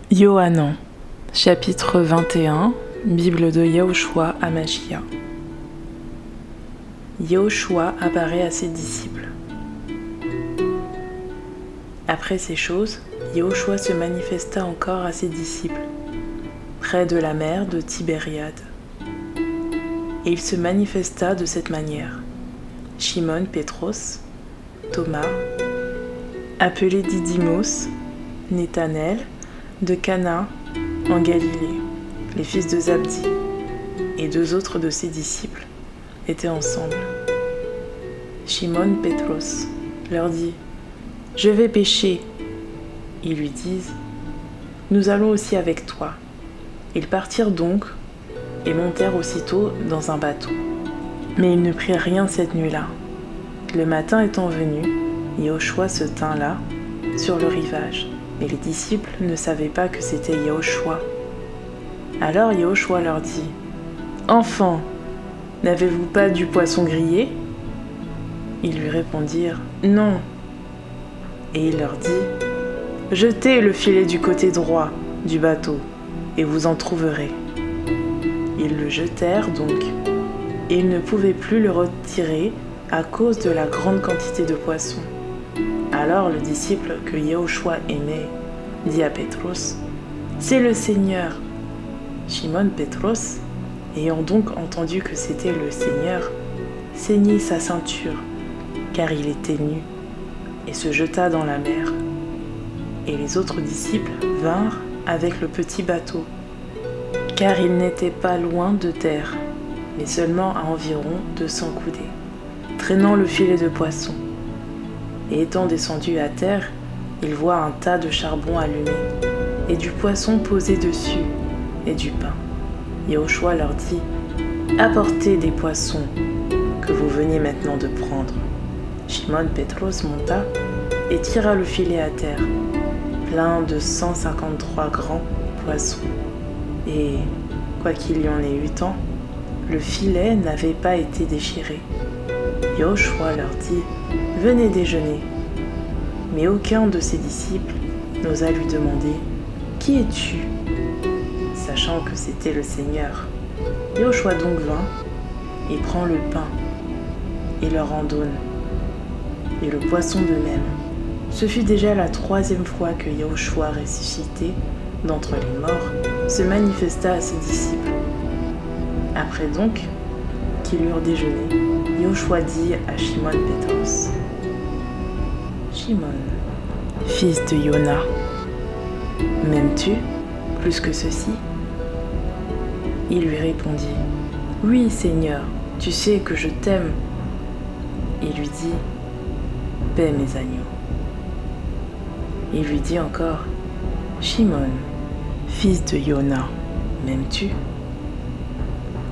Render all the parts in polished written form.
Yohanan, chapitre 21, Bible de Yahushua HaMashiach. Yahushua apparaît à ses disciples. Après ces choses, Yahushua se manifesta encore à ses disciples, près de la mer de Tibériade. Et il se manifesta de cette manière. Shimon Pétros, Thomas, appelé Didymos, Nathanaël, de Cana en Galilée, les fils de Zabdi, et deux autres de ses disciples étaient ensemble. Shimon Pétros leur dit : « Je vais pêcher. » Ils lui disent : « Nous allons aussi avec toi. » Ils partirent donc et montèrent aussitôt dans un bateau. Mais ils ne prirent rien cette nuit-là. Le matin étant venu, Yahushua se tint là, sur le rivage. Et les disciples ne savaient pas que c'était Yahushua. Alors Yahushua leur dit : « Enfants, n'avez-vous pas du poisson grillé ?» Ils lui répondirent : « Non. » Et il leur dit : « Jetez le filet du côté droit du bateau, et vous en trouverez. » Ils le jetèrent donc, et ils ne pouvaient plus le retirer à cause de la grande quantité de poissons. Alors le disciple que Yahushua aimait dit à Pétros : « C'est le Seigneur. » Shimon Pétros, ayant donc entendu que c'était le Seigneur, ceignit sa ceinture, car il était nu, et se jeta dans la mer. Et les autres disciples vinrent avec le petit bateau, car il n'était pas loin de terre, mais seulement à environ 200 coudées, traînant le filet de poisson. Et étant descendu à terre, il voit un tas de charbon allumé, et du poisson posé dessus, et du pain. Yahushua leur dit : « Apportez des poissons, que vous veniez maintenant de prendre. » Shimon Pétros monta et tira le filet à terre, plein de 153 grands poissons. Et, quoiqu'il y en ait eu tant, le filet n'avait pas été déchiré. Yahushua leur dit : « Venez déjeuner. » Mais aucun de ses disciples n'osa lui demander : « Qui es-tu » sachant que c'était le Seigneur. Yahushua donc vint et prend le pain et leur en donne, et le poisson de même. Ce fut déjà la 3e fois que Yahushua ressuscité d'entre les morts se manifesta à ses disciples. Après donc qu'ils eurent déjeuné, Yahushua dit à Shimon Pétros : « Shimon, fils de Yona, m'aimes-tu plus que ceci ?» Il lui répondit : « Oui, Seigneur, tu sais que je t'aime. » Il lui dit : « Paie mes agneaux. » Il lui dit encore : « Shimon, fils de Yona, m'aimes-tu »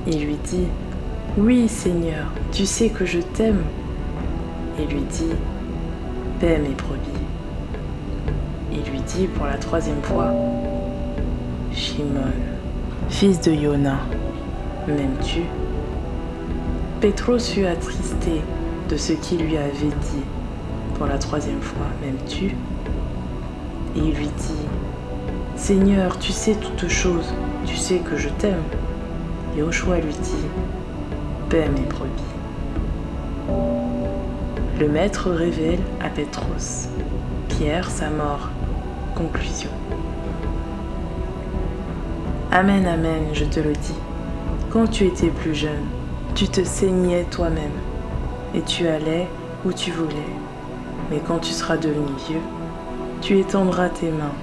Il lui dit : « Oui, Seigneur, tu sais que je t'aime. » Il lui dit : « Paie mes brebis. » Il lui dit pour la 3e fois : « Shimon, fils de Yona, m'aimes-tu » Pétros fut attristé de ce qu'il lui avait dit pour la 3e fois : « M'aimes-tu » Et il lui dit : « Seigneur, tu sais toutes choses, tu sais que je t'aime. » Yahushua lui dit : « Paie mes brebis. » Le Maître révèle à Pétros, Pierre, sa mort. Conclusion. Amen, amen, je te le dis. Quand tu étais plus jeune, tu te saignais toi-même, et tu allais où tu voulais. Mais quand tu seras devenu vieux, tu étendras tes mains,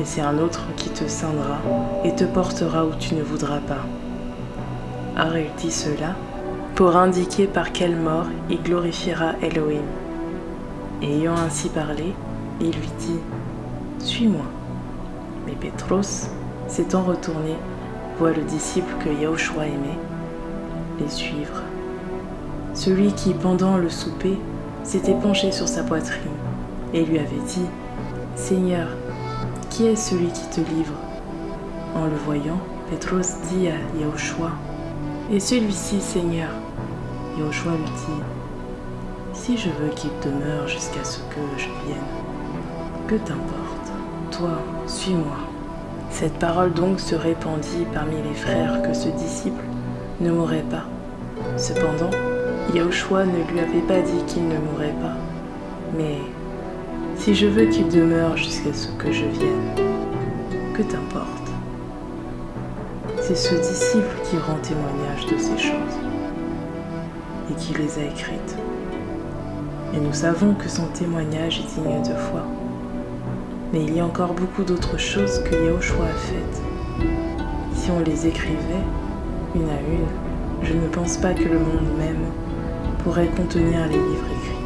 et c'est un autre qui te ceindra et te portera où tu ne voudras pas. Or il dit cela pour indiquer par quelle mort il glorifiera Elohim. Et ayant ainsi parlé, il lui dit : « Suis-moi. » Mais Pétros, s'étant retourné, voit le disciple que Yahushua aimait les suivre. Celui qui, pendant le souper, s'était penché sur sa poitrine et lui avait dit : « Seigneur, qui est celui qui te livre ?» En le voyant, Pétros dit à Yahushua : « Et celui-ci, Seigneur ?» Yahushua lui dit : « Si je veux qu'il demeure jusqu'à ce que je vienne, que t'importe, toi, suis-moi. » Cette parole donc se répandit parmi les frères que ce disciple ne mourrait pas. Cependant, Yahushua ne lui avait pas dit qu'il ne mourrait pas. Mais si je veux qu'il demeure jusqu'à ce que je vienne, que t'importe? C'est ce disciple qui rend témoignage de ces choses et qui les a écrites. Et nous savons que son témoignage est digne de foi. Mais il y a encore beaucoup d'autres choses que Yahushua a faites. Si on les écrivait, une à une, je ne pense pas que le monde même pourrait contenir les livres écrits.